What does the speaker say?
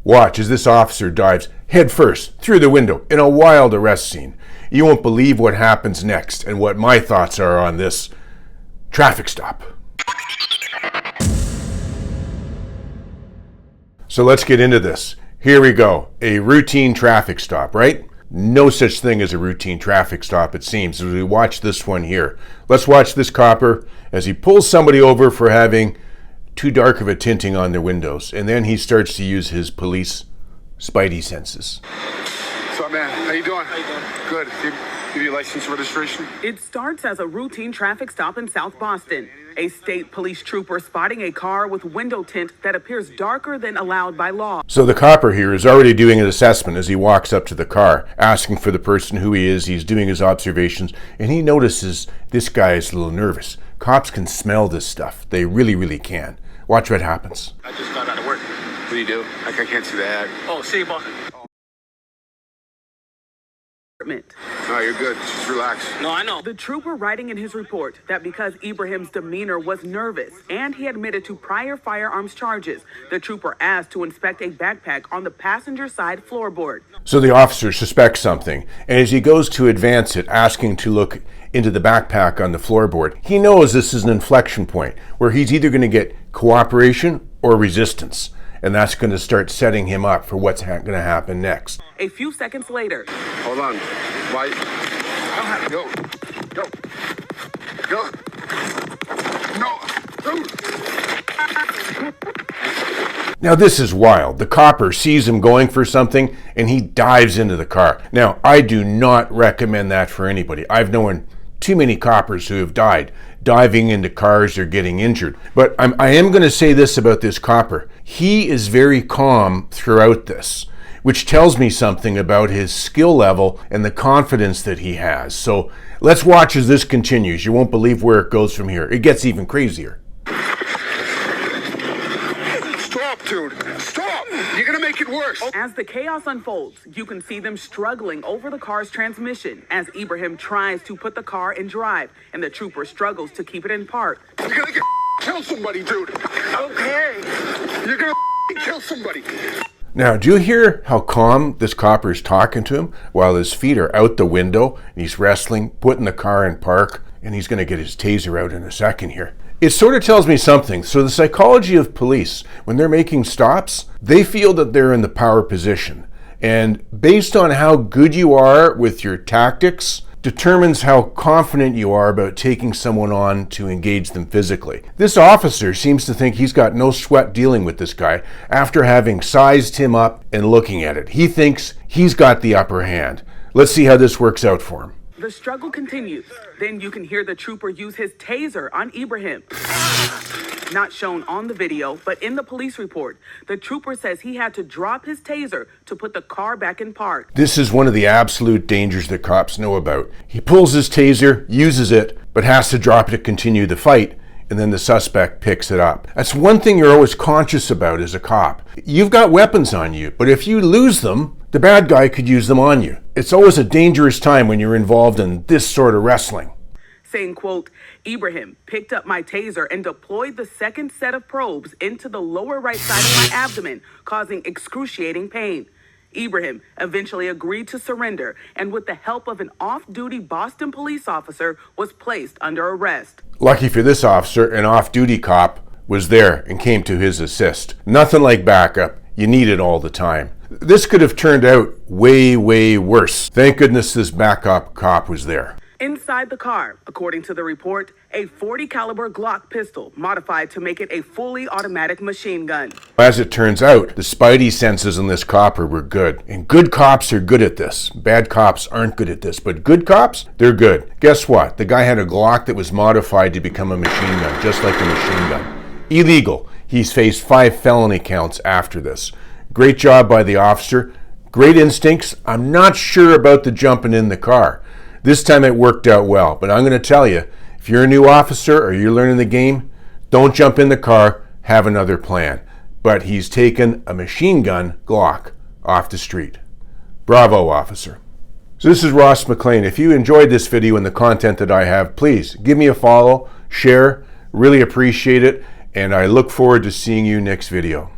Watch as this officer dives headfirst through the window in a wild arrest scene. You won't believe what happens next and what my thoughts are on this traffic stop. So let's get into this. Here we go. A routine traffic stop, right? No such thing as a routine traffic stop, it seems, as we watch this one here. Let's watch this copper as he pulls somebody over for having too dark of a tinting on their windows, and then he starts to use his police spidey senses. What's up, man? How you doing? Good. Give you license and registration? It starts as a routine traffic stop in South Boston. A state police trooper spotting a car with window tint that appears darker than allowed by law. So the copper here is already doing an assessment as he walks up to the car, asking for the person who he is. He's doing his observations, and he notices this guy is a little nervous. Cops can smell this stuff. They really, really can. Watch what happens. I just got out of work. What do you do? I can't see the ad. Oh, see, boss. No, you're good. Just relax. No, I know. The trooper writing in his report that because Ibrahim's demeanor was nervous and he admitted to prior firearms charges, the trooper asked to inspect a backpack on the passenger side floorboard. So the officer suspects something, and as he goes to advance it, asking to look into the backpack on the floorboard, he knows this is an inflection point where he's either going to get cooperation or resistance. And that's going to start setting him up for what's going to happen next. A few seconds later. Hold on. Why? Go. No. Now this is wild. The copper sees him going for something and he dives into the car. Now, I do not recommend that for anybody. I've known too many coppers who have died diving into cars or getting injured. But I am going to say this about this copper. He is very calm throughout this, which tells me something about his skill level and the confidence that he has. So let's watch as this continues. You won't believe where it goes from here. It gets even crazier. Stop, dude. Stop. You're going to make it worse. As the chaos unfolds, you can see them struggling over the car's transmission as Ibrahim tries to put the car in drive and the trooper struggles to keep it in park. You're going to kill somebody, dude. Okay. You're going to kill somebody. Now, do you hear how calm this copper is talking to him while his feet are out the window and he's wrestling, putting the car in park, and he's going to get his taser out in a second here. It sort of tells me something. So the psychology of police, when they're making stops, they feel that they're in the power position. And based on how good you are with your tactics, determines how confident you are about taking someone on to engage them physically. This officer seems to think he's got no sweat dealing with this guy after having sized him up and looking at it. He thinks he's got the upper hand. Let's see how this works out for him. The struggle continues. Then you can hear the trooper use his taser on Ibrahim. Not shown on the video, but in the police report, the trooper says he had to drop his taser to put the car back in park. This is one of the absolute dangers that cops know about. He pulls his taser, uses it, but has to drop it to continue the fight, and then the suspect picks it up. That's one thing you're always conscious about as a cop. You've got weapons on you, but if you lose them, the bad guy could use them on you. It's always a dangerous time when you're involved in this sort of wrestling. Saying, quote, Ibrahim picked up my taser and deployed the second set of probes into the lower right side of my abdomen, causing excruciating pain. Ibrahim eventually agreed to surrender and with the help of an off-duty Boston police officer was placed under arrest. Lucky for this officer, an off-duty cop was there and came to his assist. Nothing like backup. You need it all the time. This could have turned out way, way worse. Thank goodness this backup cop was there. Inside the car, according to the report, a .40 caliber Glock pistol modified to make it a fully automatic machine gun. As it turns out, the spidey senses in this copper were good. And good cops are good at this. Bad cops aren't good at this. But good cops, they're good. Guess what? The guy had a Glock that was modified to become a machine gun, just like a machine gun. Illegal. He's faced 5 felony counts after this. Great job by the officer. Great instincts. I'm not sure about the jumping in the car. This time it worked out well, but I'm going to tell you, if you're a new officer or you're learning the game, don't jump in the car, have another plan. But he's taken a machine gun Glock off the street. Bravo, officer. So this is Ross McLean. If you enjoyed this video and the content that I have, please give me a follow, share, really appreciate it, and I look forward to seeing you next video.